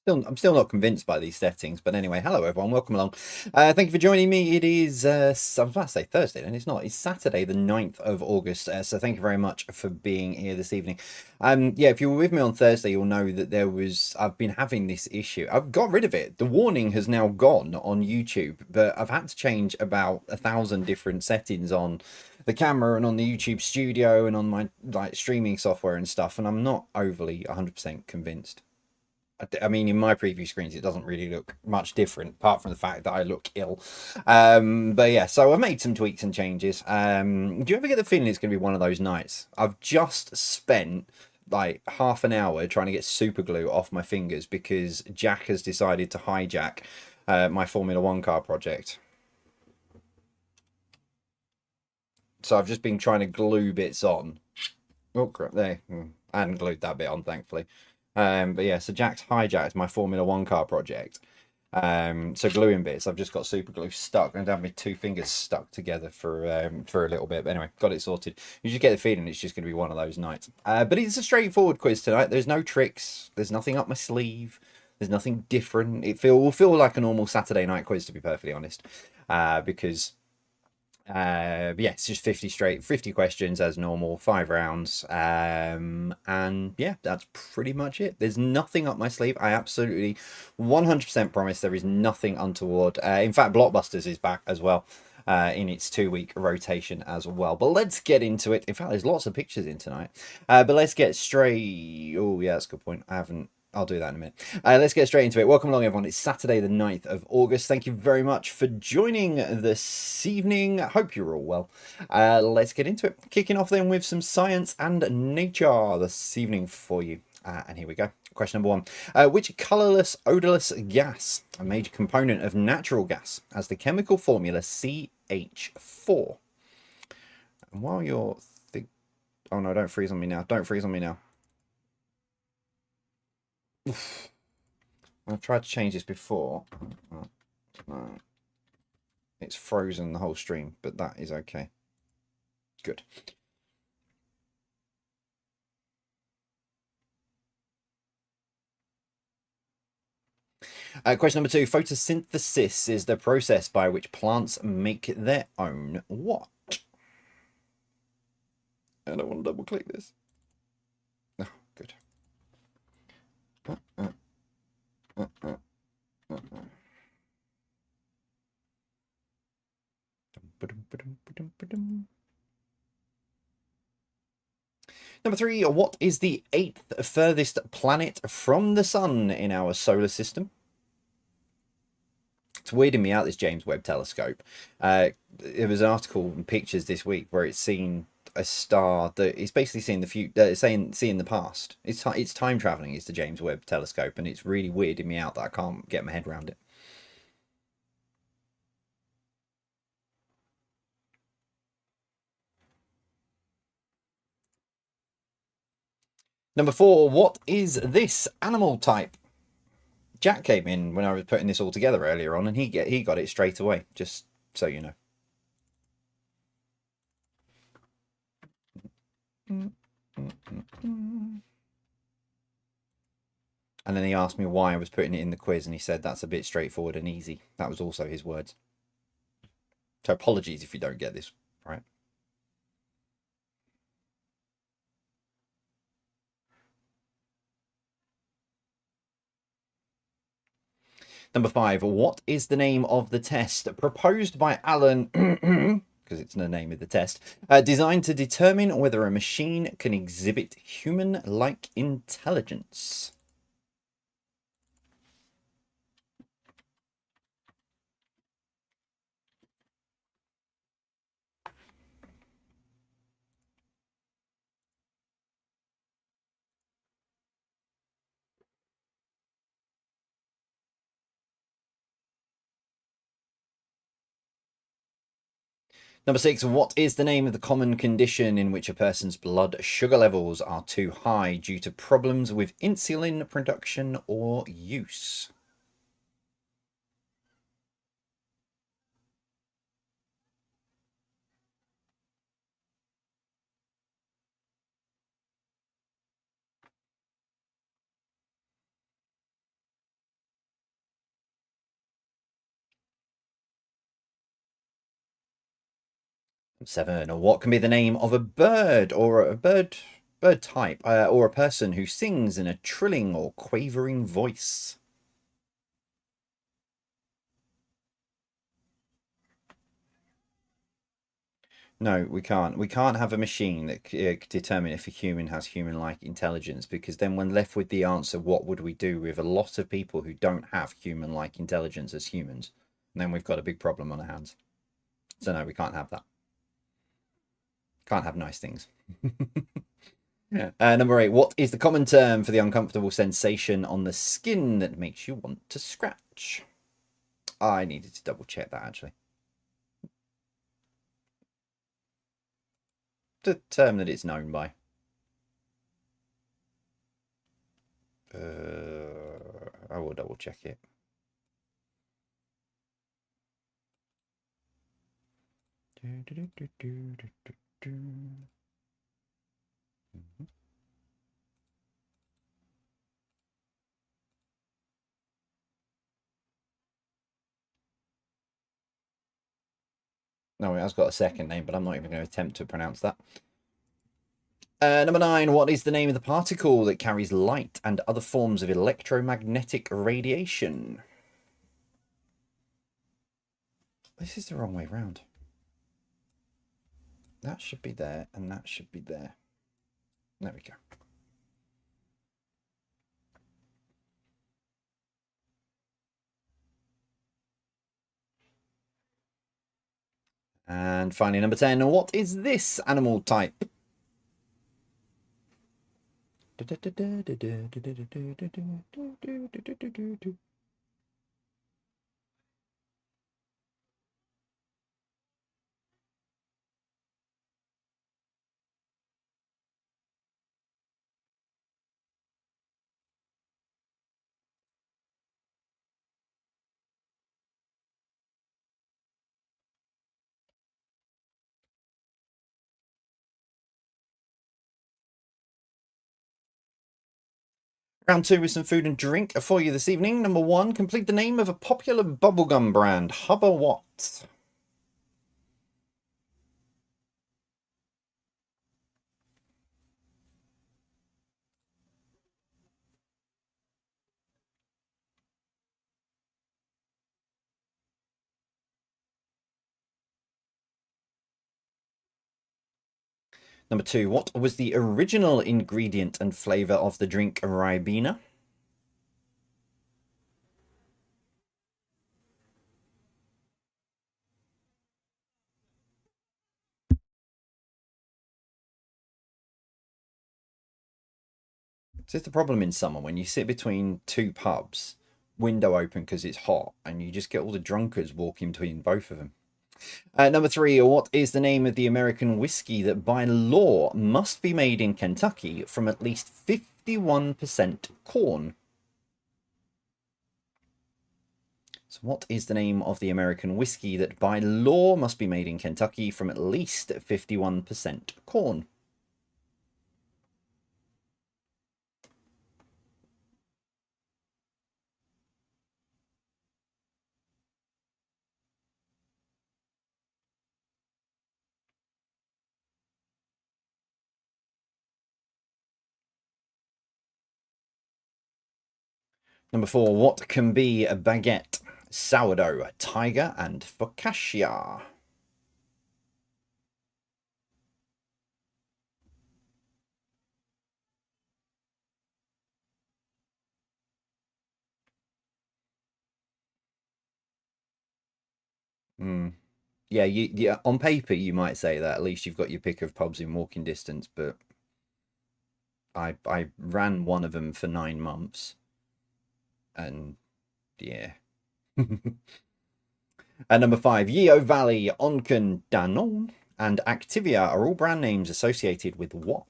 I'm still not convinced by these settings, but anyway, hello everyone, welcome along. Thank you for joining me. It is, I was about to say Thursday, and it's not. It's Saturday, the 9th of August. So thank you very much for being here this evening. Yeah, if you were with me on Thursday, you'll know that I've been having this issue. I've got rid of it. The warning has now gone on YouTube, but I've had to change about 1,000 different settings on the camera and on the YouTube studio and on my streaming software and stuff, and I'm not overly 100% convinced. I mean, in my preview screens, it doesn't really look much different, apart from the fact that I look ill. But yeah, so I've made some tweaks and changes. Do you ever get the feeling it's going to be one of those nights? I've just spent like half an hour trying to get super glue off my fingers because Jack has decided to hijack my Formula One car project. So I've just been trying to glue bits on. Oh, crap, there. I hadn't glued that bit on, thankfully. But yeah, so Jack's hijacked my Formula One car project. So gluing bits, I've just got super glue stuck and I have my two fingers stuck together for a little bit. But anyway, got it sorted. You just get the feeling it's just going to be one of those nights. But it's a straightforward quiz tonight. There's no tricks. There's nothing up my sleeve. There's nothing different. Will feel like a normal Saturday night quiz, to be perfectly honest, because yeah, it's just 50 questions as normal, 5 rounds, and yeah, that's pretty much it. There's nothing up my sleeve. I absolutely 100% promise there is nothing untoward. In fact, Blockbusters is back as well, in its 2-week rotation as well. But let's get into it. In fact, there's lots of pictures in tonight, but let's get straight. Oh yeah, that's a good point. I'll do that in a minute. Let's get straight into it. Welcome along, everyone. It's Saturday, the 9th of August. Thank you very much for joining this evening. I hope you're all well. Let's get into it. Kicking off then with some science and nature this evening for you. And here we go. Question number 1. Which colourless, odourless gas, a major component of natural gas, has the chemical formula CH4? And while you're... Oh, no, don't freeze on me now. Don't freeze on me now. I've tried to change this before. It's frozen the whole stream, but that is okay. Good. Question number 2. Photosynthesis is the process by which plants make their own what? I don't want to double click this. Oh, good. Number 3, what is the 8th furthest planet from the sun in our solar system? It's weirding me out, this James Webb Telescope. There was an article and pictures this week where it's seen a star that is basically seeing the future, seeing the past. It's time traveling. It's the James Webb Telescope, and it's really weirding me out that I can't get my head around it. Number 4, what is this animal type? Jack came in when I was putting this all together earlier on, and he got it straight away. Just so you know. And then he asked me why I was putting it in the quiz, and he said that's a bit straightforward and easy. That was also his words. So apologies if you don't get this right. Number 5, what is the name of the test proposed by Alan, because it's the name of the test, designed to determine whether a machine can exhibit human-like intelligence? Number 6, what is the name of the common condition in which a person's blood sugar levels are too high due to problems with insulin production or use? Number 7, what can be the name of a bird or a bird type or a person who sings in a trilling or quavering voice? No, we can't. We can't have a machine that could determine if a human has human-like intelligence, because then when left with the answer, what would we do with a lot of people who don't have human-like intelligence as humans? And then we've got a big problem on our hands. So no, we can't have that. Can't have nice things. Yeah. Number 8, what is the common term for the uncomfortable sensation on the skin that makes you want to scratch? I needed to double check that, actually. The term that it's known by. will double check it. No, it has got a second name, but I'm not even going to attempt to pronounce that. Number 9, what is the name of the particle that carries light and other forms of electromagnetic radiation? This is the wrong way round. That should be there, and that should be there. There we go. And finally, number 10, what is this animal type? Round 2 with some food and drink for you this evening. Number 1, complete the name of a popular bubblegum brand. Hubba what? Number 2, what was the original ingredient and flavour of the drink Ribena? So it's the problem in summer when you sit between two pubs, window open because it's hot, and you just get all the drunkards walking between both of them. Number 3, what is the name of the American whiskey that by law must be made in Kentucky from at least 51% corn? So what is the name of the American whiskey that by law must be made in Kentucky from at least 51% corn? Number 4, what can be a baguette, sourdough, tiger, and focaccia? Yeah, yeah, on paper you might say that. At least you've got your pick of pubs in walking distance, but I ran one of them for 9 months, and yeah. And number 5, Yeo Valley, Onken, Danone, and Activia are all brand names associated with what?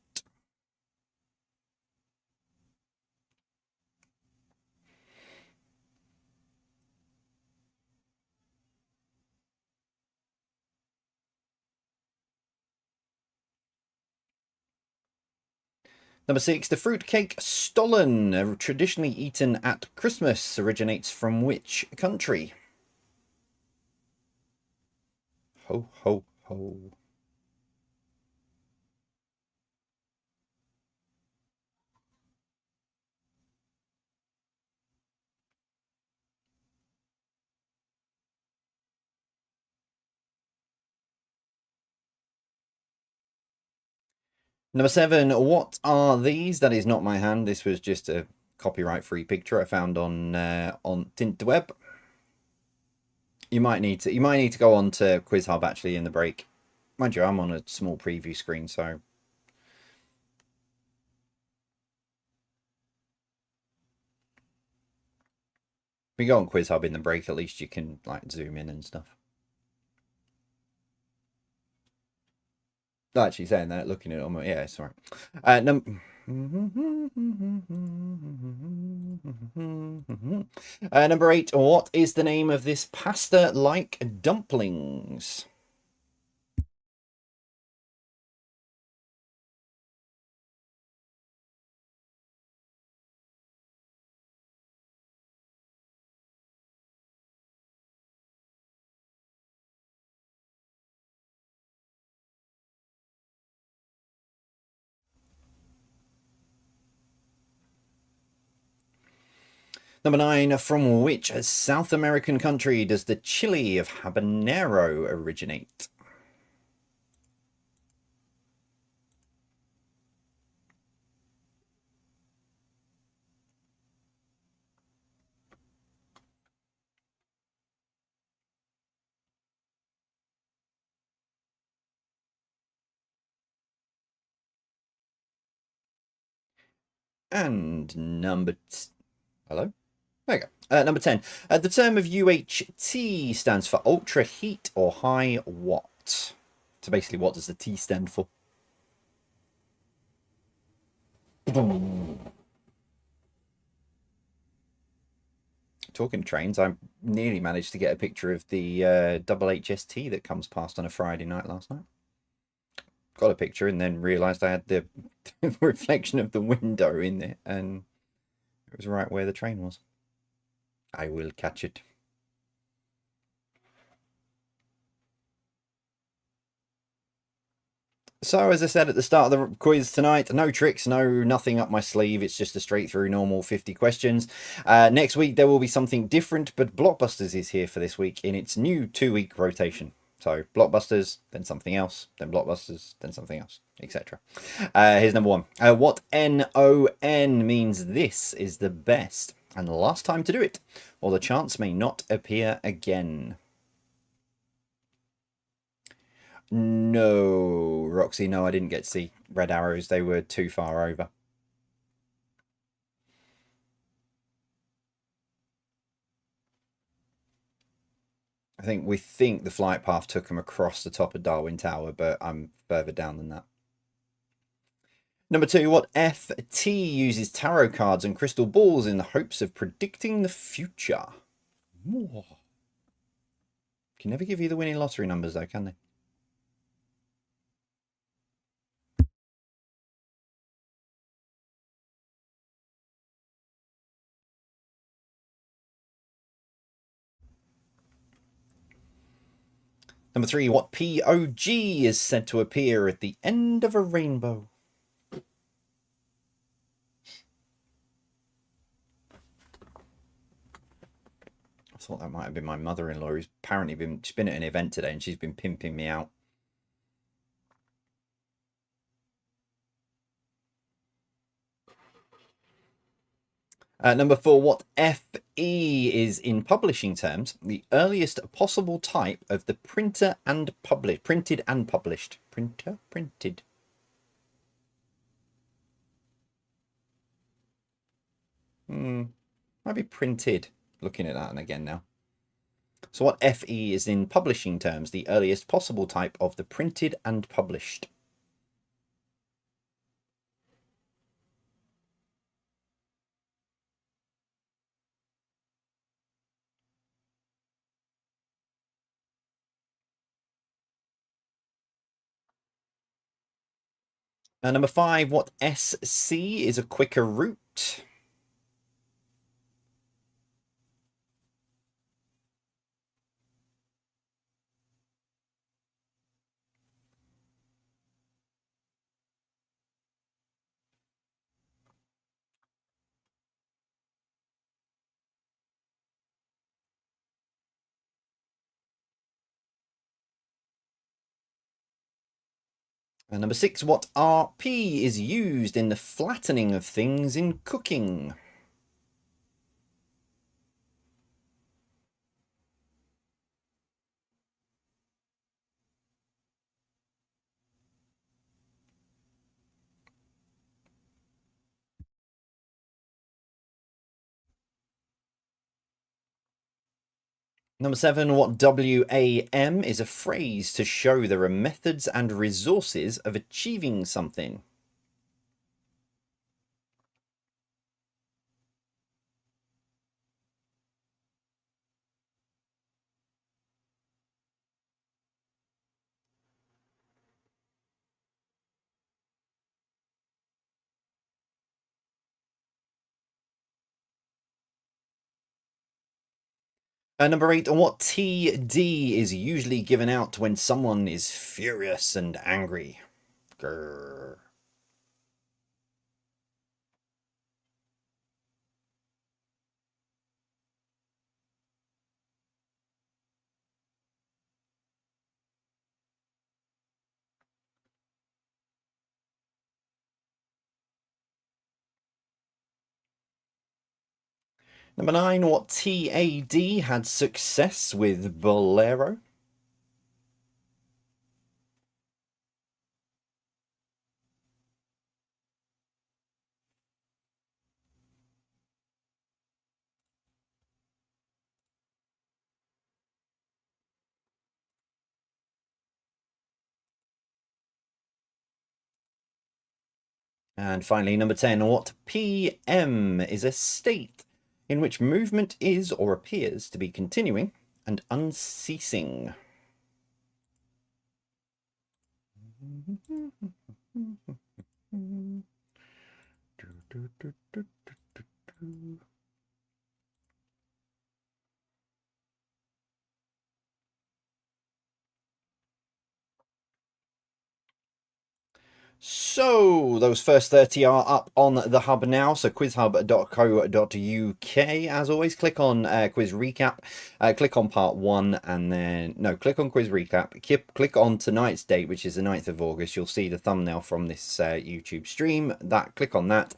Number 6, the fruitcake Stollen, traditionally eaten at Christmas, originates from which country? Ho, ho, ho. Number 7, what are these? That is not my hand. This was just a copyright-free picture I found on Tinterweb. You might need to go on to Quiz Hub actually in the break. Mind you, I'm on a small preview screen, so if you go on Quiz Hub in the break, at least you can like zoom in and stuff. Actually, saying that, looking at it, on my, yeah, it's all right. Number 8, what is the name of this pasta-like dumplings? Number 9, from which South American country does the chili of habanero originate? And hello? There you go. Number 10. The term of UHT stands for ultra heat or high watt. So basically, what does the T stand for? Talking trains, I nearly managed to get a picture of the double HST that comes past on a Friday night last night. Got a picture and then realised I had the reflection of the window in it, and it was right where the train was. I will catch it. So, as I said at the start of the quiz tonight, no tricks, nothing up my sleeve. It's just a straight through normal 50 questions. Next week, there will be something different, but Blockbusters is here for this week in its new 2-week rotation. So, Blockbusters, then something else, then Blockbusters, then something else, etc. Here's number 1. What NON means this is the best and the last time to do it, or the chance may not appear again. No, Roxy, no, I didn't get to see red arrows. They were too far over. We think the flight path took them across the top of Darwin Tower, but I'm further down than that. Number 2, what FT uses tarot cards and crystal balls in the hopes of predicting the future? Can never give you the winning lottery numbers though, can they? Number 3, what POG is said to appear at the end of a rainbow? I thought that might have been my mother-in-law, who's apparently she's been at an event today and she's been pimping me out. Number 4, what FE is in publishing terms the earliest possible type of the printed and published. Printed. Might be printed. Looking at that and again now. So what FE is in publishing terms the earliest possible type of the printed and published. Number 5, what SC is a quicker route? Number 6, what RP is used in the flattening of things in cooking? Number 7, what WAM is a phrase to show there are methods and resources of achieving something? Number 8, what TD is usually given out when someone is furious and angry? Grr. Number 9, what TAD had success with Bolero? And finally, number 10, what PM is a state in which movement is or appears to be continuing and unceasing? So those first 30 are up on the hub now. So quizhub.co.uk. As always, click on quiz recap, click on part 1, and then click on quiz recap, click on tonight's date, which is the 9th of August. You'll see the thumbnail from this YouTube stream. Click on that.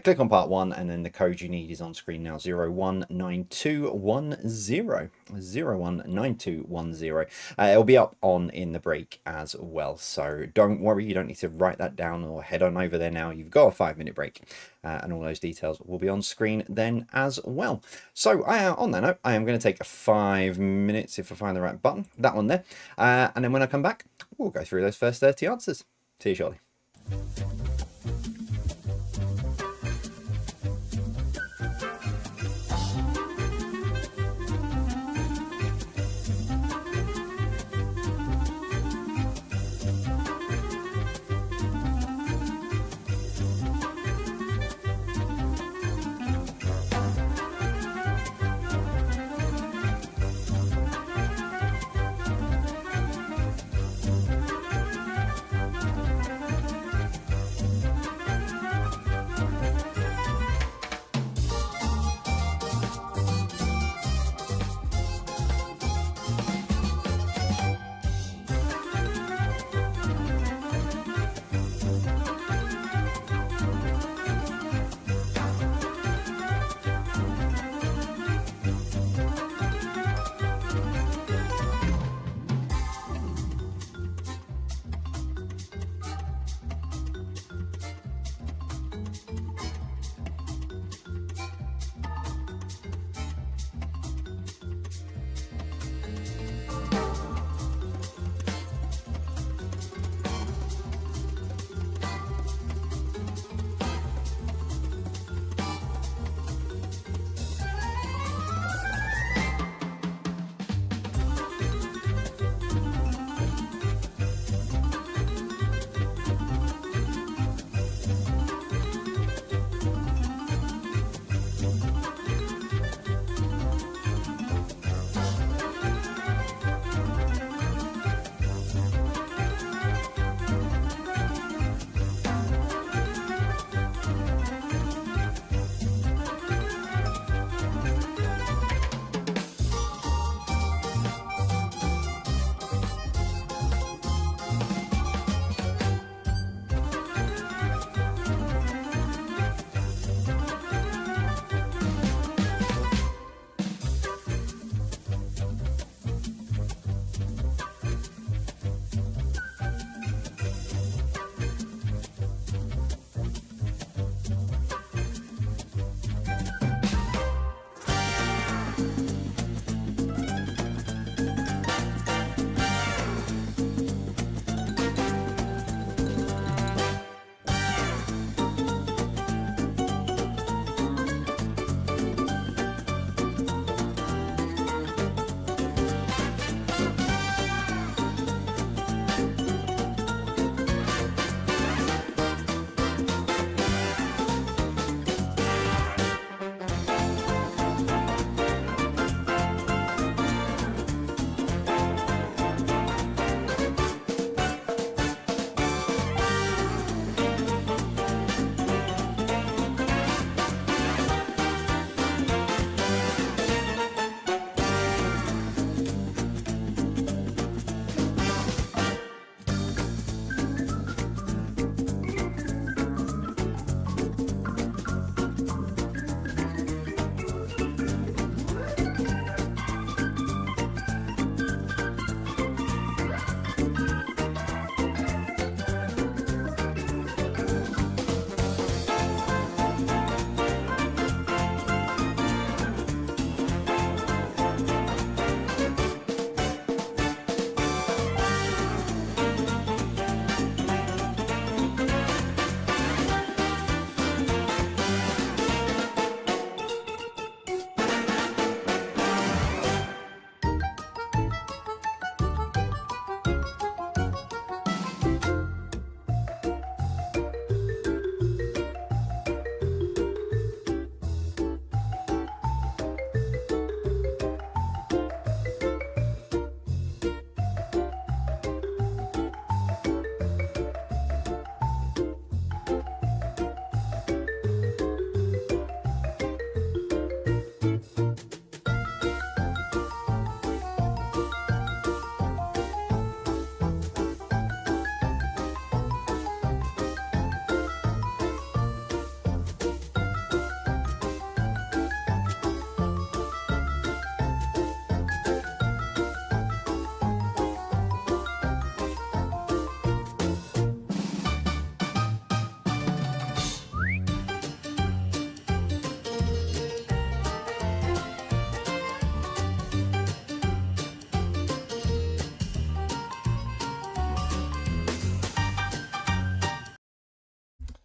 Click on part 1, and then the code you need is on screen now: 019210. 019210. It'll be up in the break as well, so don't worry, you don't need to write that down or head on over there now. You've got a 5-minute break, and all those details will be on screen then as well. So on that note, I am going to take 5 minutes, if I find the right button, that one there, and then when I come back, we'll go through those first 30 answers. See you shortly.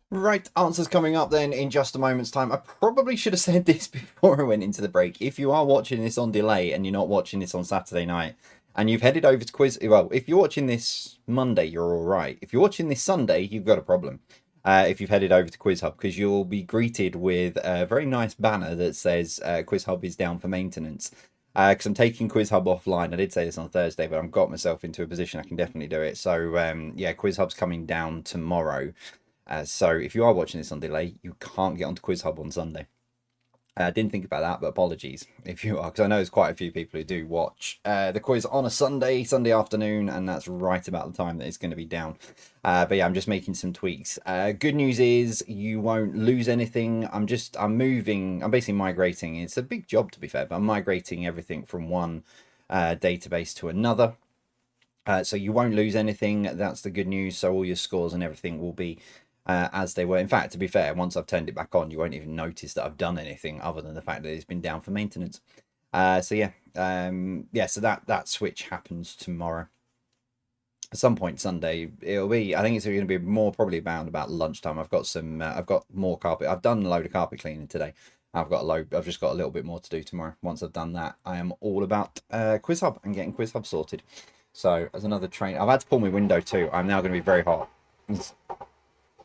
Right, answers coming up then in just a moment's time. I probably should have said this before I went into the break. If you are watching this on delay and you're not watching this on Saturday night and you've headed over to Quiz... Well, if you're watching this Monday, you're all right. If you're watching this Sunday, you've got a problem. If you've headed over to Quiz Hub, because you'll be greeted with a very nice banner that says Quiz Hub is down for maintenance. Because I'm taking Quiz Hub offline. I did say this on Thursday, but I've got myself into a position I can definitely do it. So, yeah, Quiz Hub's coming down tomorrow. So if you are watching this on delay, you can't get onto Quiz Hub on Sunday. I didn't think about that, but apologies if you are, because I know there's quite a few people who do watch the quiz on a Sunday afternoon, and that's right about the time that it's going to be down. But yeah, I'm just making some tweaks. Good news is you won't lose anything. I'm basically migrating. It's a big job, to be fair, but I'm migrating everything from one database to another. So you won't lose anything. That's the good news. So all your scores and everything will be as they were. In fact, to be fair, once I've turned it back on, you won't even notice that I've done anything other than the fact that it's been down for maintenance. So yeah, so that switch happens tomorrow. At some point Sunday, it'll be. I think it's going to be more probably about lunchtime. I've got some. I've got more carpet. I've done a load of carpet cleaning today. I've just got a little bit more to do tomorrow. Once I've done that, I am all about Quiz Hub and getting Quiz Hub sorted. So as another train, I've had to pull my window too. I'm now going to be very hot.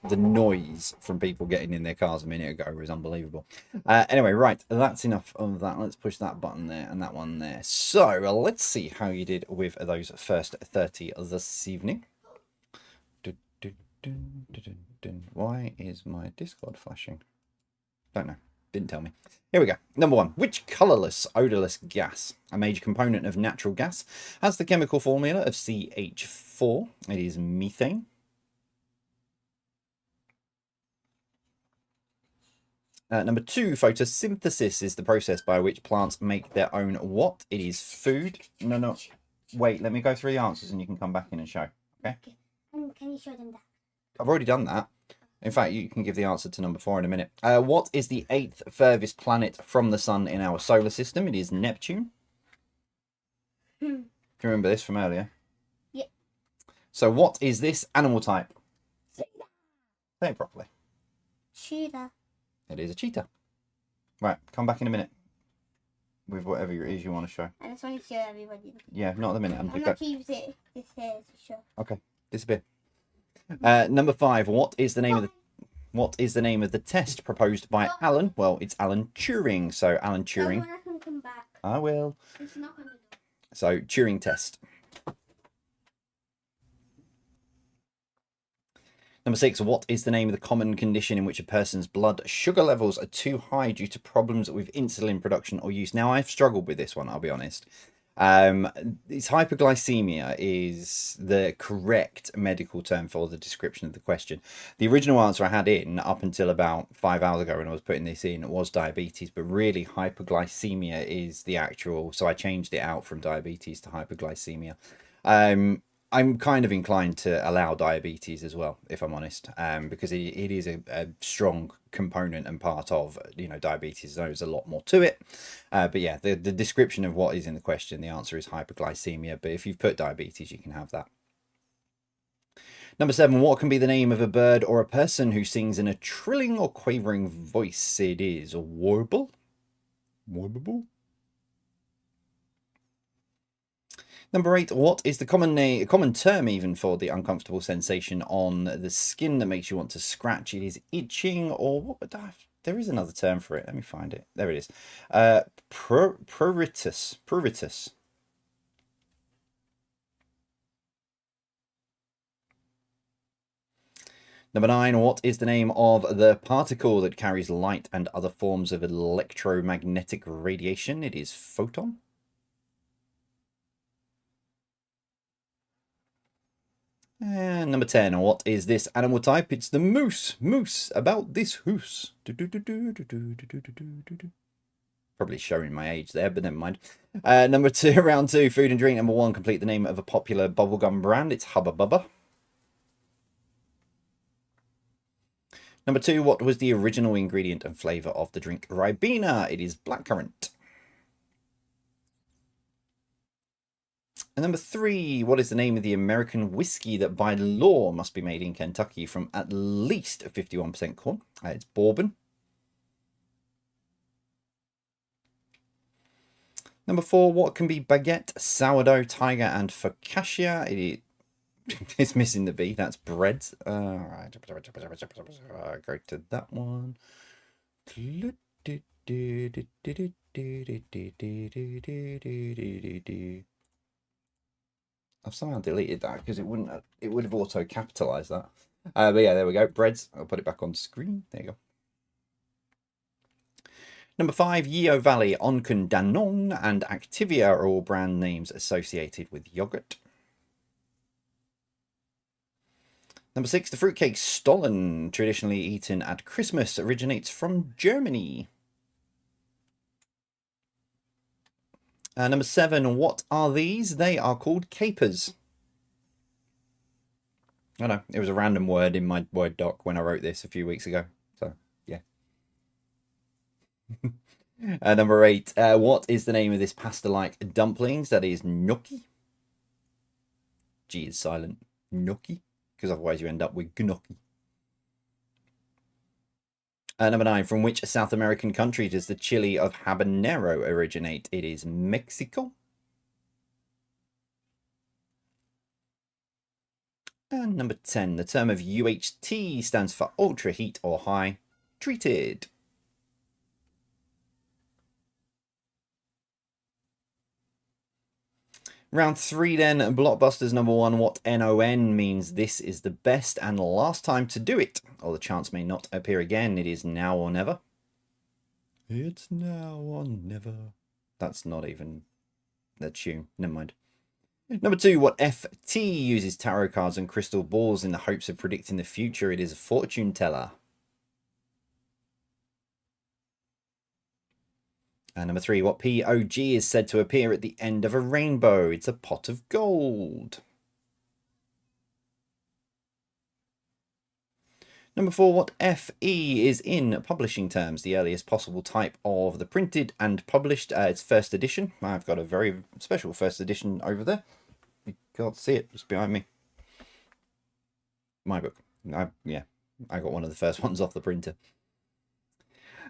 The noise from people getting in their cars a minute ago was unbelievable. Anyway, right, that's enough of that. Let's push that button there and that one there. So let's see how you did with those first 30 this evening. Why is my Discord flashing? Don't know. Didn't tell me. Here we go. Number 1. Which colourless, odourless gas, a major component of natural gas, has the chemical formula of CH4? It is methane. Number 2, photosynthesis is the process by which plants make their own what? It is food. No. Wait, let me go through the answers and you can come back in and show. Okay? Can you show them that? I've already done that. In fact, you can give the answer to number 4 in a minute. What is the 8th furthest planet from the sun in our solar system? It is Neptune. Do you remember this from earlier? Yeah. So what is this animal type? Say it properly. Cheetah. It is a cheetah. Right, come back in a minute with whatever it is you want to show. I just want to show everybody. Yeah, not at the minute. I'm not to use it. This here to show. Okay, disappear. Number 5. What is the name of the test proposed by Alan? Well, it's Alan Turing. So Alan Turing. I can come back. I will. It's not gonna do. So Turing test. Number 6. What is the name of the common condition in which a person's blood sugar levels are too high due to problems with insulin production or use? Now, I've struggled with this one, I'll be honest. It's hyperglycemia is the correct medical term for the description of the question. The original answer I had in up until about 5 hours ago when I was putting this in was diabetes, but really hyperglycemia is the actual, so I changed it out from diabetes to hyperglycemia. I'm kind of inclined to allow diabetes as well, if I'm honest, because it is a strong component and part of, diabetes. There's a lot more to it. But yeah, the description of what is in the question, the answer is hyperglycemia. But if you've put diabetes, you can have that. Number 7, what can be the name of a bird or a person who sings in a trilling or quavering voice? It is a warble. Warble. Number 8, what is the common term even for the uncomfortable sensation on the skin that makes you want to scratch? It is itching, or what? There is another term for it. Let me find it. There it is. Pruritus. Pruritus. Number 9, what is the name of the particle that carries light and other forms of electromagnetic radiation? It is photon. And number 10, what is this animal type? It's the moose. Moose, about this hoose. Probably showing my age there, but never mind. Number 2, round 2, food and drink. Number 1, complete the name of a popular bubblegum brand. It's Hubba Bubba. Number 2, what was the original ingredient and flavour of the drink Ribena? It is blackcurrant. And number 3, what is the name of the American whiskey that by law must be made in Kentucky from at least 51% corn? It's bourbon. Number 4, what can be baguette, sourdough, tiger, and focaccia? It's missing the B. That's bread. Alright. Go to that one. I've somehow deleted that because it would have auto capitalized that. But yeah, there we go. Breads. I'll put it back on screen. There you go. Number 5, Yeo Valley, Oncon, Danone, and Activia are all brand names associated with yogurt. Number 6, the fruitcake Stollen, traditionally eaten at Christmas, originates from Germany. Number 7, what are these? They are called capers. I know, it was a random word in my Word doc when I wrote this a few weeks ago. So, yeah. Number 8, what is the name of this pasta-like dumplings? That is gnocchi. G is silent. Gnocchi. Because otherwise you end up with gnocchi. Number 9, from which South American country does the chili of habanero originate? It is Mexico. And number 10, the term of UHT stands for ultra heat or high treated. Round 3 then, Blockbusters number 1, what NON means this is the best and last time to do it, or the chance may not appear again. It is now or never. It's now or never. That's not even the tune. Never mind. Number 2, what FT uses tarot cards and crystal balls in the hopes of predicting the future? It is a fortune teller. And number 3, what POG is said to appear at the end of a rainbow? It's a pot of gold. Number 4, what FE is in publishing terms? The earliest possible type of the printed and published. It's first edition. I've got a very special first edition over there. You can't see it, it's behind me. My book. I got one of the first ones off the printer.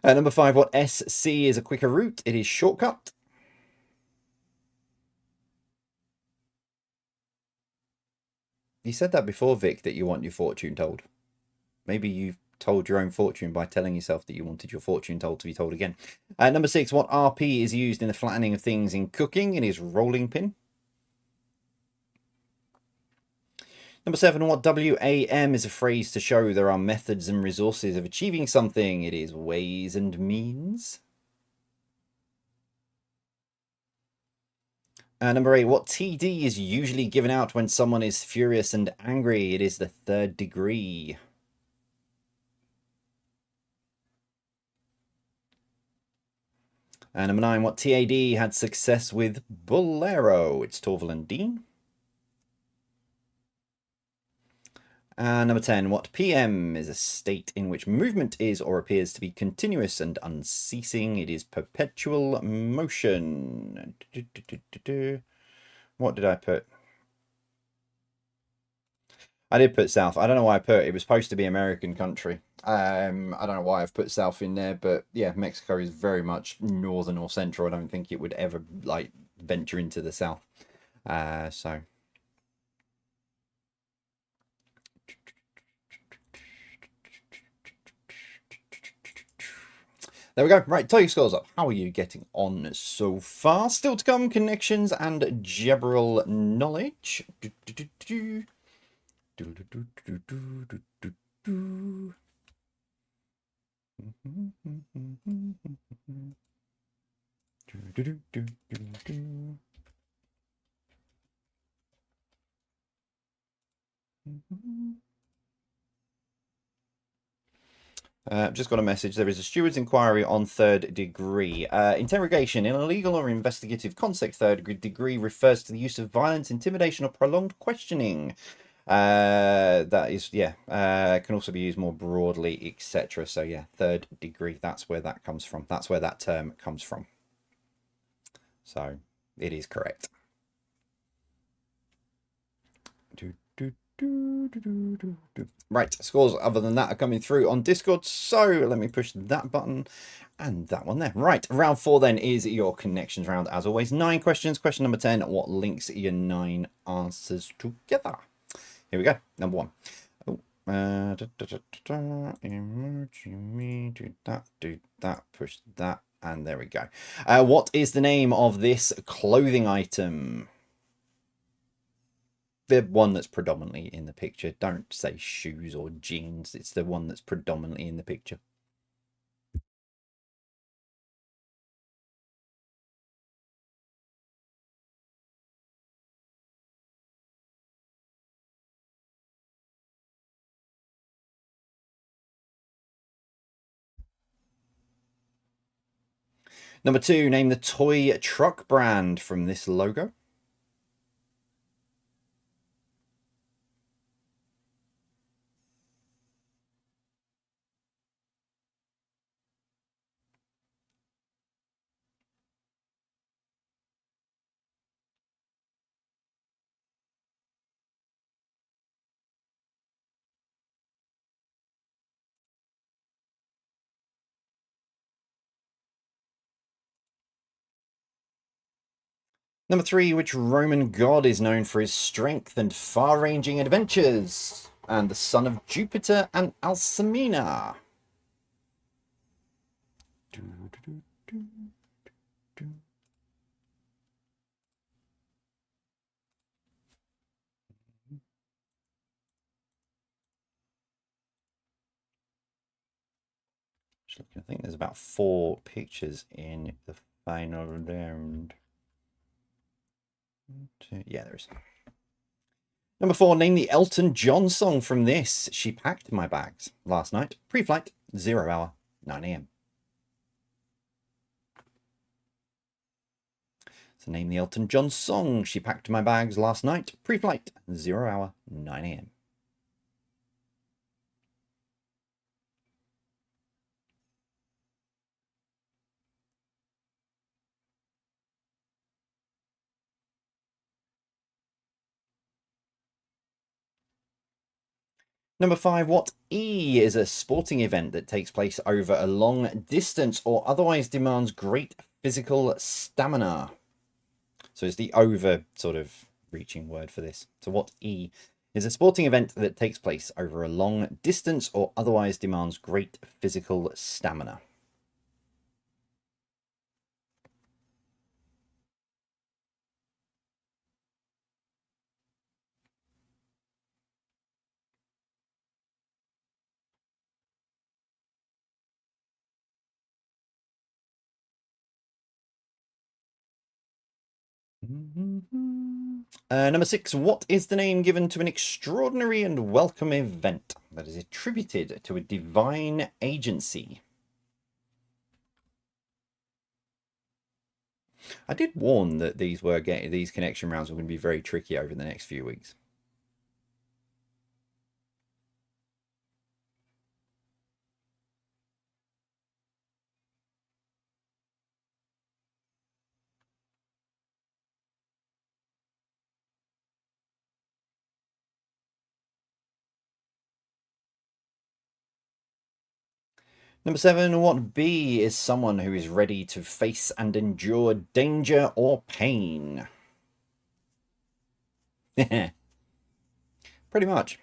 Number 5, what SC is a quicker route? It is shortcut. You said that before, Vic, that you want your fortune told. Maybe you've told your own fortune by telling yourself that you wanted your fortune told to be told again. Number 6, what RP is used in the flattening of things in cooking? It is rolling pin. Number 7, what WAM is a phrase to show there are methods and resources of achieving something? It is ways and means. Number 8, what TD is usually given out when someone is furious and angry? It is the 3rd degree. Number 9, what TAD had success with Bolero? It's Torval and Dean. Number 10, what PM is a state in which movement is or appears to be continuous and unceasing? It is perpetual motion. What did I put? I did put South. I don't know why I put it. Was supposed to be American country. I don't know why I've put South in there, but yeah, Mexico is very much northern or central. I don't think it would ever like venture into the South. So. There we go. Right, tell your scores up. How are you getting on so far? Still to come, connections and general knowledge. Just got a message. There is a steward's inquiry on 3rd degree. Interrogation. In a legal or investigative context, 3rd degree refers to the use of violence, intimidation, or prolonged questioning. That is, yeah, can also be used more broadly, etc. So, yeah, 3rd degree. That's where that comes from. That's where that term comes from. So, it is correct. Right, scores other than that are coming through on Discord, so let me push that button and that one there. Right, round 4 then is your connections round, as always. 9 questions. Question number 10, what links your 9 answers together? Here we go, number 1. Emoji me, do that, push that, and there we go. What is the name of this clothing item? The one that's predominantly in the picture. Don't say shoes or jeans. It's the one that's predominantly in the picture. Number 2, name the toy truck brand from this logo. Number 3, which Roman god is known for his strength and far-ranging adventures? And the son of Jupiter and Alcmena. I think there's about 4 pictures in the final round. Yeah, there is. Number 4, name the Elton John song from this. She packed my bags last night. Pre-flight, 0 hour, 9 a.m. So name the Elton John song. She packed my bags last night. Pre-flight, 0 hour, 9 a.m. Number 5, what E is a sporting event that takes place over a long distance or otherwise demands great physical stamina? So it's the over sort of reaching word for this. So what E is a sporting event that takes place over a long distance or otherwise demands great physical stamina? Number 6, what is the name given to an extraordinary and welcome event that is attributed to a divine agency? I did warn that these connection rounds were going to be very tricky over the next few weeks. Number 7, what B is someone who is ready to face and endure danger or pain? Pretty much.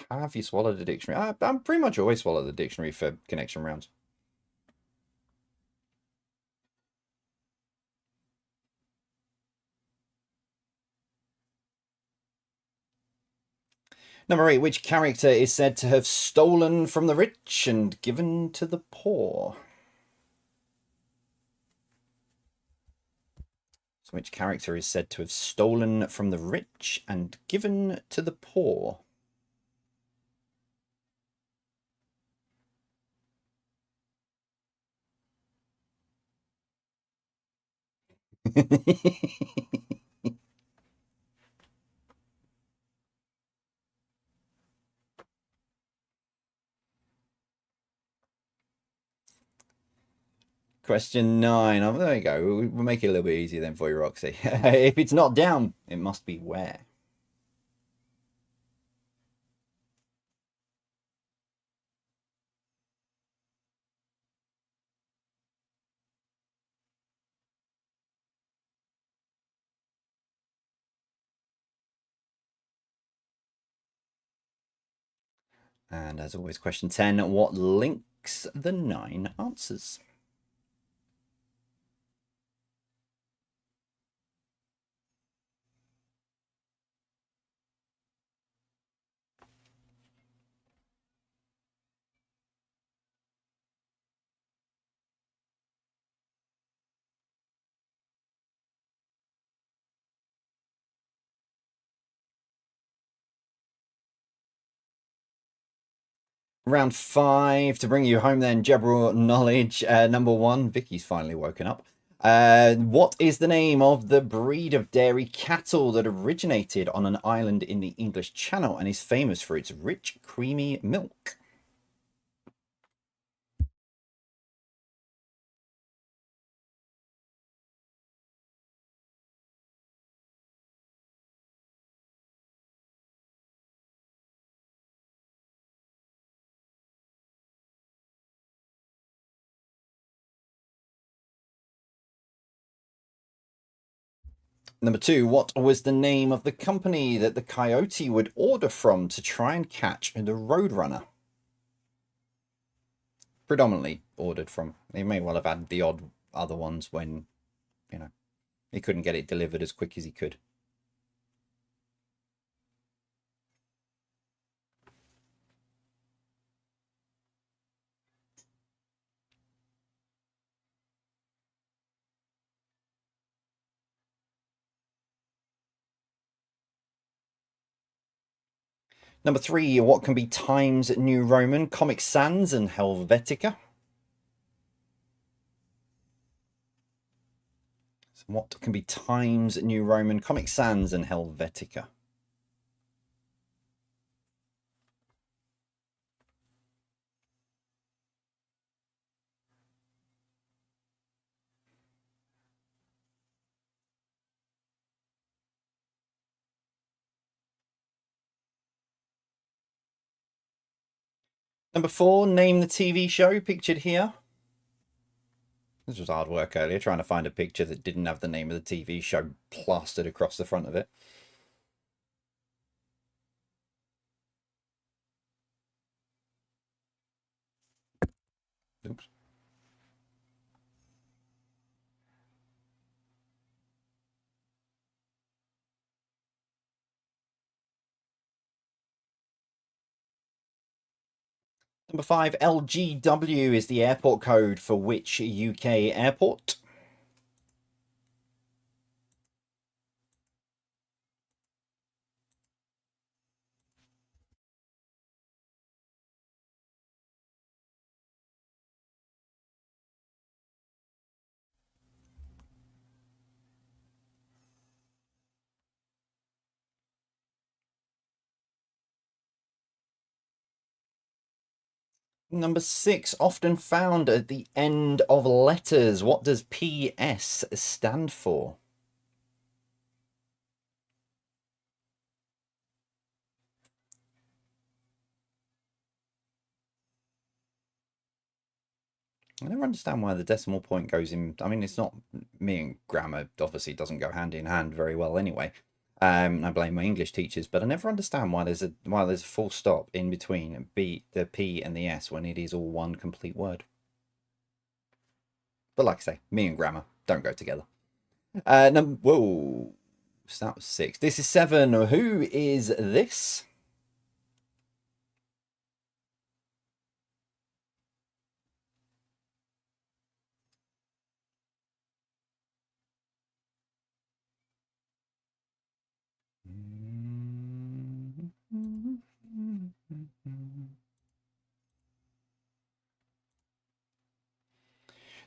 Have you swallowed the dictionary? I'm pretty much always swallow the dictionary for connection rounds. Number 8, which character is said to have stolen from the rich and given to the poor? So which character is said to have stolen from the rich and given to the poor? Question 9. Oh, there you go. We'll make it a little bit easier then for you, Roxy. If it's not down, it must be where. And as always, question 10. What links the 9 answers? Round 5 to bring you home then, general knowledge. Number 1, Vicky's finally woken up. What is the name of the breed of dairy cattle that originated on an island in the English Channel and is famous for its rich, creamy milk? Number 2, what was the name of the company that the coyote would order from to try and catch the roadrunner? Predominantly ordered from. He may well have had the odd other ones when, he couldn't get it delivered as quick as he could. Number 3, what can be Times New Roman, Comic Sans, and Helvetica? So what can be Times New Roman, Comic Sans, and Helvetica? Number 4, name the TV show pictured here. This was hard work earlier, trying to find a picture that didn't have the name of the TV show plastered across the front of it. Oops. Number 5, LGW is the airport code for which UK airport? Number 6, often found at the end of letters. What does PS stand for? I never understand why the decimal point goes in. I mean, it's not me, and grammar obviously doesn't go hand in hand very well anyway. I blame my English teachers, but I never understand why there's a full stop in between the P and the S when it is all one complete word. But like I say, me and grammar don't go together. Whoa, so that was 6. This is 7. Who is this?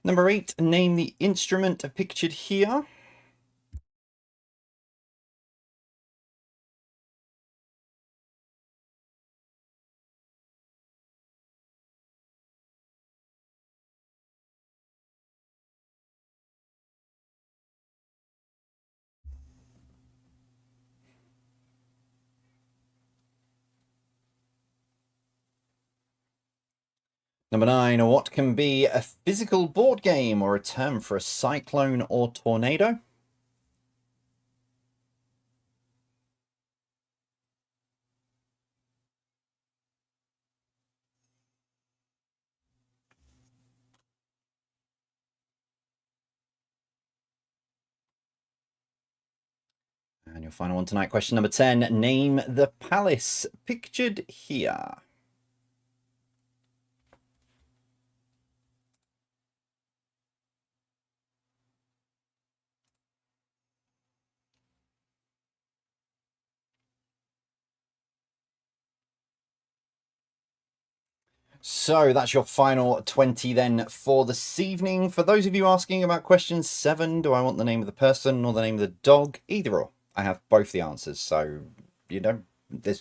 Number 8, name the instrument pictured here. Number 9, what can be a physical board game or a term for a cyclone or tornado? And your final one tonight, question number 10. Name the palace pictured here. So that's your final 20 then for this evening. For those of you asking about question 7, do I want the name of the person or the name of the dog? Either or. I have both the answers. So, you know, there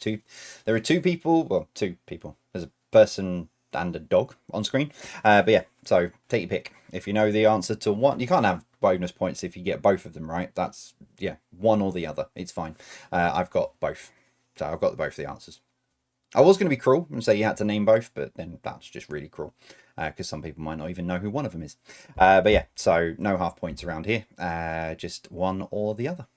are two people. There's a person and a dog on screen. But yeah, so take your pick. If you know the answer to one, you can't have bonus points if you get both of them right. That's, yeah, one or the other. It's fine. I've got both. So I've got both the answers. I was going to be cruel and say you had to name both, but then that's just really cruel because some people might not even know who one of them is. But yeah, so no half points around here, just one or the other.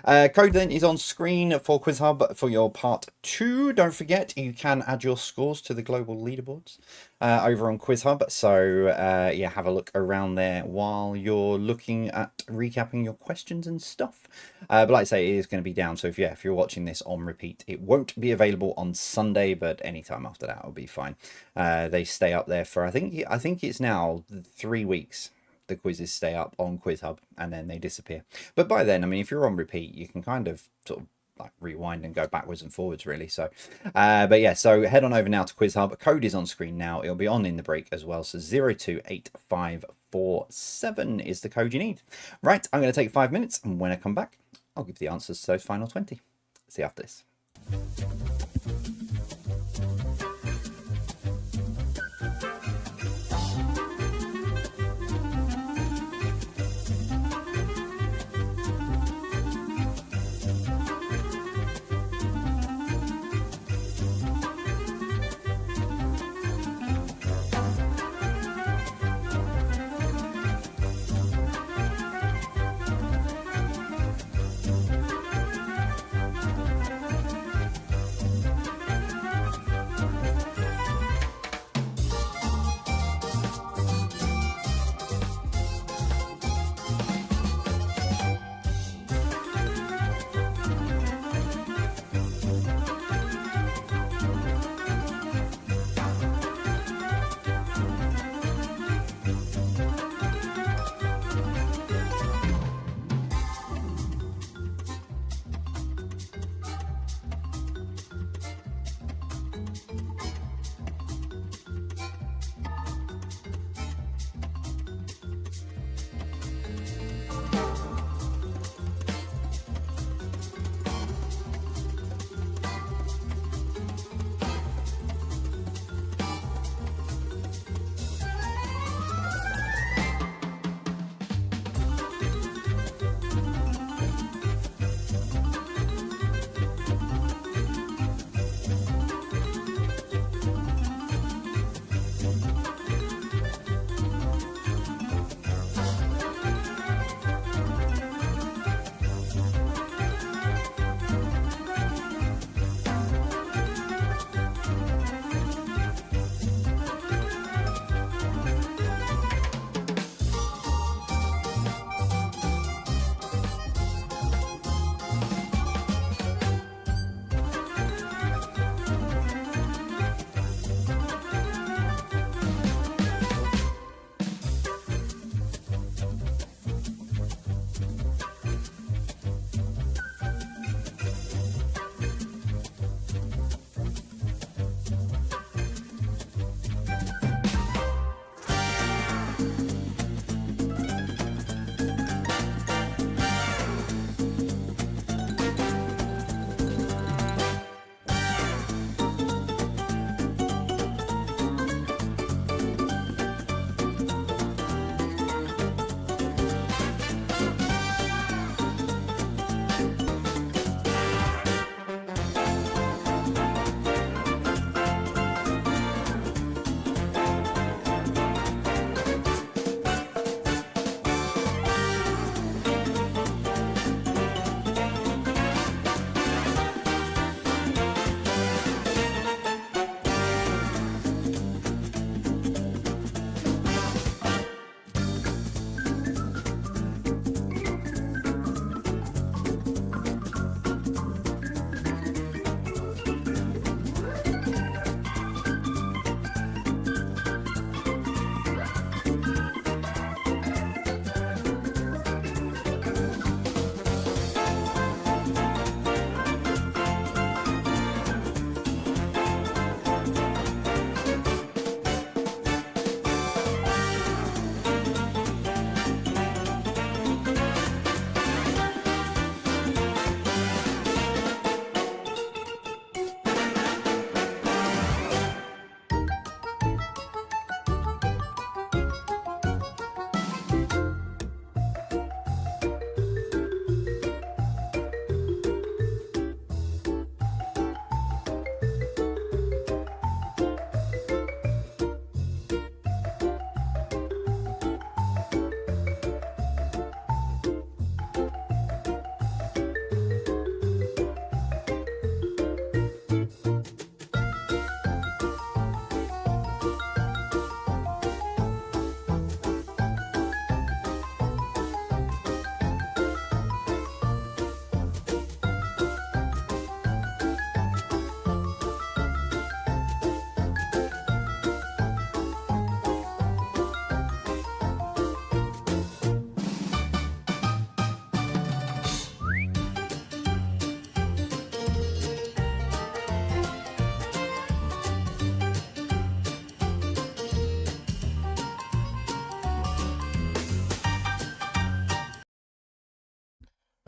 Code then is on screen for Quiz Hub for your part 2. Don't forget, you can add your scores to the global leaderboards over on Quiz Hub. So yeah, have a look around there while you're looking at recapping your questions and stuff. But like I say, it is going to be down. So if you're watching this on repeat, it won't be available on Sunday, but anytime after that will be fine. They stay up there for I think it's now 3 weeks. The quizzes stay up on Quiz Hub and then they disappear. But by then, I mean, if you're on repeat, you can kind of sort of like rewind and go backwards and forwards really. So but yeah, so head on over now to Quiz Hub. Code is on screen now. It'll be on in the break as well. So 028547 is the code you need. Right, I'm going to take 5 minutes, and when I come back, I'll give the answers to those final 20. See you after this.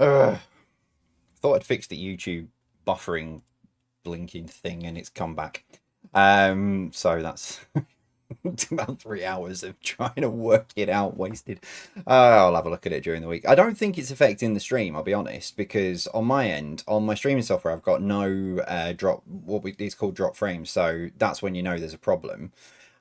Ugh. Thought I'd fixed the YouTube buffering blinking thing and it's come back. So that's about 3 hours of trying to work it out wasted. I'll have a look at it during the week. I don't think it's affecting the stream, I'll be honest, because on my end, on my streaming software, I've got no drop, it's called drop frames. So that's when you know there's a problem.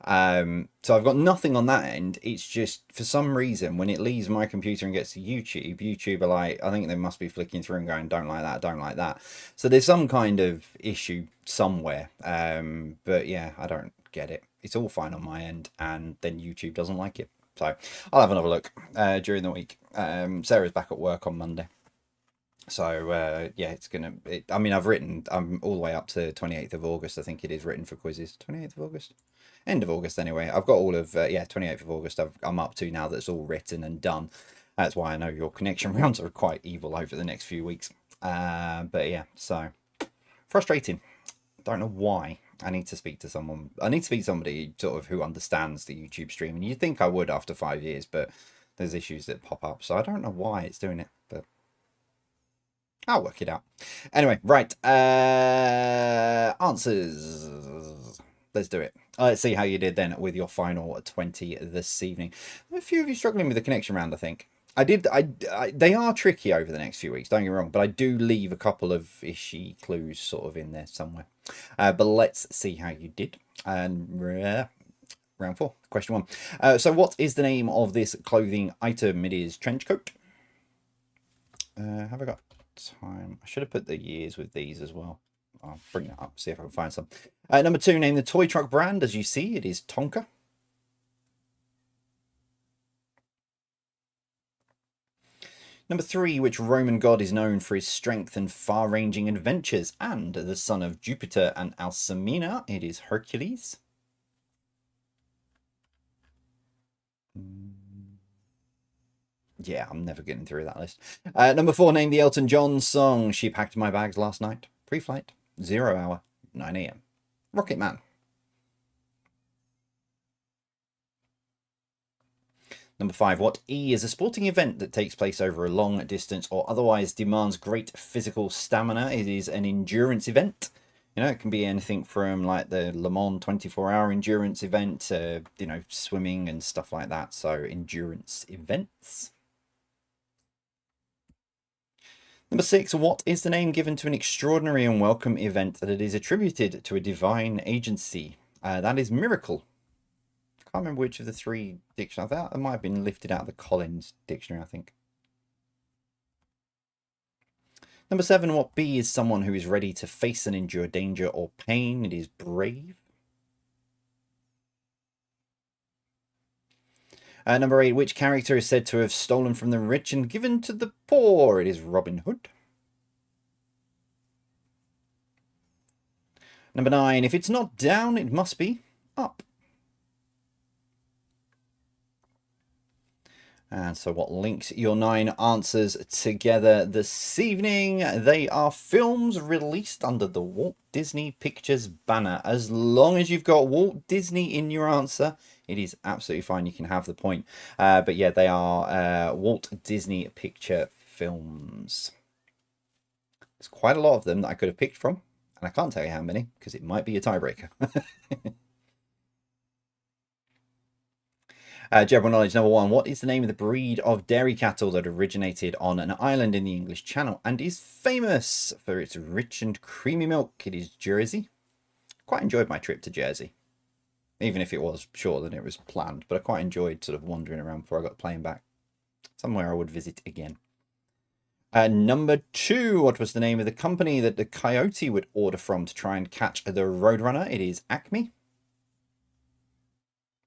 So I've got nothing on that end. It's just for some reason when it leaves my computer and gets to YouTube are like, I think they must be flicking through and going, don't like that, don't like that. So there's some kind of issue somewhere. But yeah, I don't get it. It's all fine on my end, and then YouTube doesn't like it. So I'll have another look during the week. Sarah's back at work on Monday. So yeah, it's gonna. I mean, I'm all the way up to 28th of August. I think it is written for quizzes. 28th of August, end of August anyway. I've got all of 28th of August. I'm up to now. That's all written and done. That's why I know your connection rounds are quite evil over the next few weeks. But yeah, so frustrating. Don't know why. I need to speak to someone. I need to speak to somebody sort of who understands the YouTube stream. And you'd think I would after 5 years, but there's issues that pop up. So I don't know why it's doing it, but I'll work it out. Anyway, right. Answers. Let's do it. Let's see how you did then with your final 20 this evening. A few of you struggling with the connection round, I think. They are tricky over the next few weeks, don't get me wrong, but I do leave a couple of ishy clues sort of in there somewhere. But let's see how you did. And round 4, question 1. So what is the name of this clothing item? It is trench coat. Have I got time? I should have put the years with these as well. I'll bring that up, see if I can find some. Number 2, name the toy truck brand. As you see, it is Tonka. Number 3, which Roman god is known for his strength and far-ranging adventures, and the son of Jupiter and Alcmena? It is Hercules. Yeah, I'm never getting through that list. Number 4, name the Elton John song. She packed my bags last night. Pre-flight, 0 hour, 9 AM. Rocket Man. Number 5, what E is a sporting event that takes place over a long distance or otherwise demands great physical stamina. It is an endurance event. You know, it can be anything from like the Le Mans 24-hour endurance event to, you know, swimming and stuff like that. So endurance events. Number 6, what is the name given to an extraordinary and welcome event that it is attributed to a divine agency? That is miracle. I can't remember which of the 3 dictionaries. That might have been lifted out of the Collins dictionary, I think. Number 7, what B is someone who is ready to face and endure danger or pain? It is brave. Number 8, which character is said to have stolen from the rich and given to the poor? It is Robin Hood. Number 9, if it's not down, it must be up. And so what links your 9 answers together this evening? They are films released under the Walt Disney Pictures banner. As long as you've got Walt Disney in your answer, it is absolutely fine. You can have the point. But yeah, they are Walt Disney Picture films. There's quite a lot of them that I could have picked from. And I can't tell you how many, because it might be a tiebreaker. General knowledge number 1. What is the name of the breed of dairy cattle that originated on an island in the English Channel and is famous for its rich and creamy milk? It is Jersey. Quite enjoyed my trip to Jersey, even if it was shorter than it was planned. But I quite enjoyed sort of wandering around before I got the plane back. Somewhere I would visit again. Number 2. What was the name of the company that the coyote would order from to try and catch the Roadrunner? It is Acme.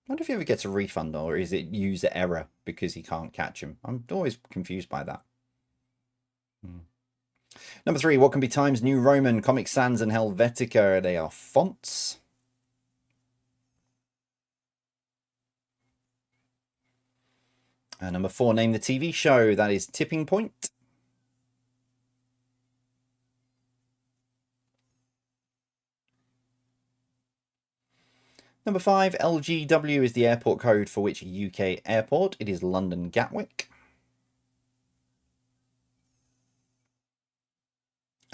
I wonder if he ever gets a refund, or is it user error because he can't catch him? I'm always confused by that. Number 3, what can be Times New Roman, Comic Sans, and Helvetica? They are fonts. Number 4, name the TV show. That is Tipping Point. Number 5, LGW is the airport code for which UK airport? It is London Gatwick.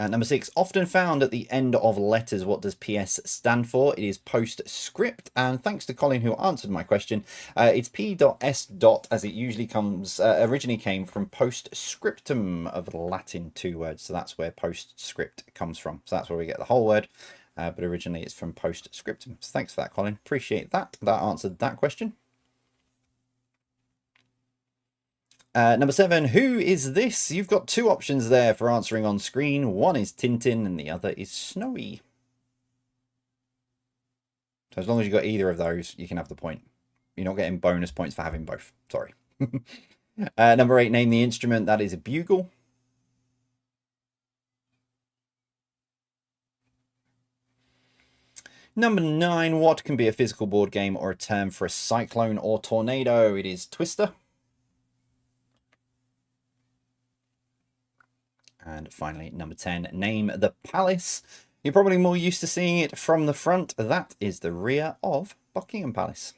Number 6, often found at the end of letters. What does PS stand for? It is postscript. And thanks to Colin who answered my question, it's P.S. as it usually comes, originally came from postscriptum of the Latin 2 words. So that's where postscript comes from. So that's where we get the whole word. But originally it's from postscriptum. So thanks for that, Colin. Appreciate that. That answered that question. Number 7, who is this? You've got 2 options there for answering on screen. One is Tintin and the other is Snowy. So as long as you've got either of those, you can have the point. You're not getting bonus points for having both. Sorry. Number 8, name the instrument. That is a bugle. Number 9, what can be a physical board game or a term for a cyclone or tornado? It is Twister. And finally, number 10, name the palace. You're probably more used to seeing it from the front. That is the rear of Buckingham Palace.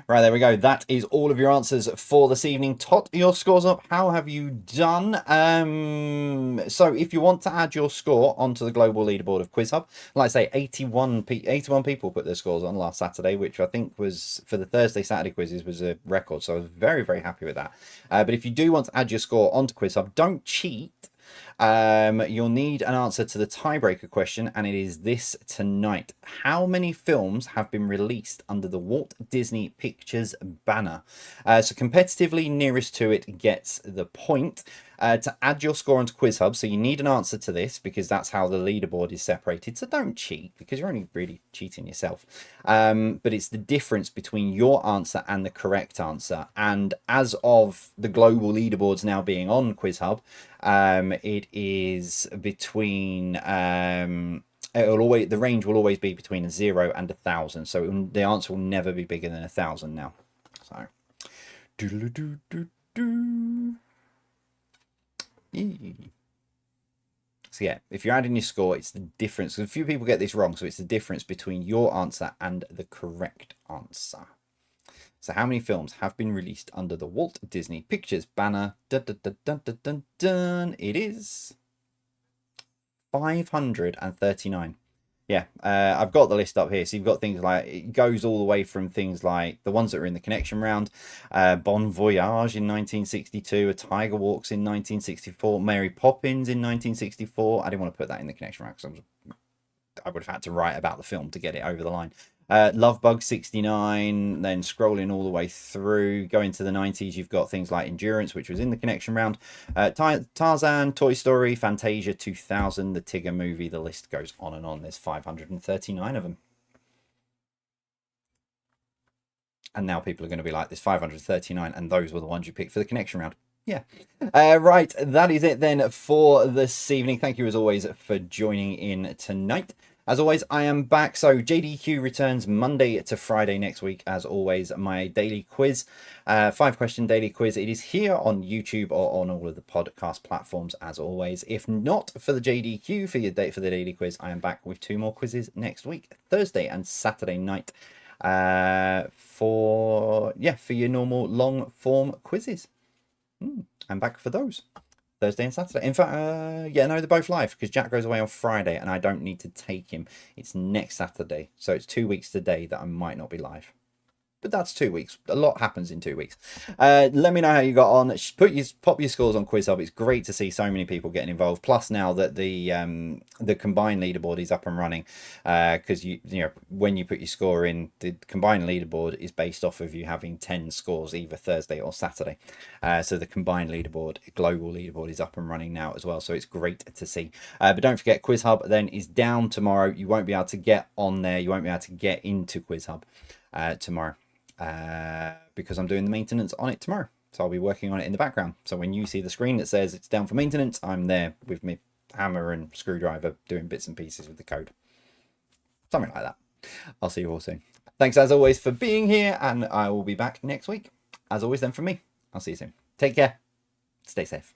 Right, there we go. That is all of your answers for this evening. Tot your scores up. How have you done? So if you want to add your score onto the global leaderboard of Quiz Hub, like I say, 81 people put their scores on last Saturday, which I think was, for the Thursday, Saturday quizzes, was a record. So I was very, very happy with that. But if you do want to add your score onto Quiz Hub, don't cheat. You'll need an answer to the tiebreaker question, and it is this tonight. How many films have been released under the Walt Disney Pictures banner? So competitively nearest to it gets the point. To add your score onto Quiz Hub, so you need an answer to this because that's how the leaderboard is separated. So don't cheat because you're only really cheating yourself. But it's the difference between your answer and the correct answer. And as of the global leaderboards now being on Quiz Hub, it is between the range will always be between 0 and 1,000. So the answer will never be bigger than 1,000 now. So so yeah, if you're adding your score, it's the difference. A few people get this wrong, so it's the difference between your answer and the correct answer. So how many films have been released under the Walt Disney Pictures banner? Dun, dun, dun, dun, dun, dun, dun. It is 539. Yeah, I've got the list up here. So you've got things like, it goes all the way from things like the ones that are in the connection round, Bon Voyage in 1962, A Tiger Walks in 1964, Mary Poppins in 1964. I didn't want to put that in the connection round because I would have had to write about the film to get it over the line. Love Bug 69, then scrolling all the way through, going to the 90s, you've got things like Endurance, which was in the connection round, Tarzan, Toy Story, Fantasia 2000, the Tigger movie, the list goes on and on. There's 539 of them. And now people are going to be like, there's 539, and those were the ones you picked for the connection round. Yeah. Right, that is it then for this evening. Thank you as always for joining in tonight. As always, I am back. So JDQ returns Monday to Friday next week. As always, my daily quiz, 5-question daily quiz. It is here on YouTube or on all of the podcast platforms, as always. If not for the JDQ, for the daily quiz, I am back with 2 more quizzes next week, Thursday and Saturday night, for your normal long form quizzes. I'm back for those. Thursday and Saturday. In fact, no, they're both live because Jack goes away on Friday and I don't need to take him. It's next Saturday. So it's 2 weeks today that I might not be live. But that's 2 weeks. A lot happens in 2 weeks. Let me know how you got on. Pop your scores on Quiz Hub. It's great to see so many people getting involved. Plus, now that the combined leaderboard is up and running, because you know when you put your score in, the combined leaderboard is based off of you having 10 scores either Thursday or Saturday. So the combined leaderboard, global leaderboard, is up and running now as well. So it's great to see. But don't forget, Quiz Hub then is down tomorrow. You won't be able to get on there. You won't be able to get into Quiz Hub tomorrow. Because I'm doing the maintenance on it tomorrow, so I'll be working on it in the background. So when you see the screen that says it's down for maintenance, I'm there with my hammer and screwdriver doing bits and pieces with the code, something like that. I'll see you all soon. Thanks as always for being here, and I will be back next week. As always then, from me, I'll see you soon. Take care, stay safe.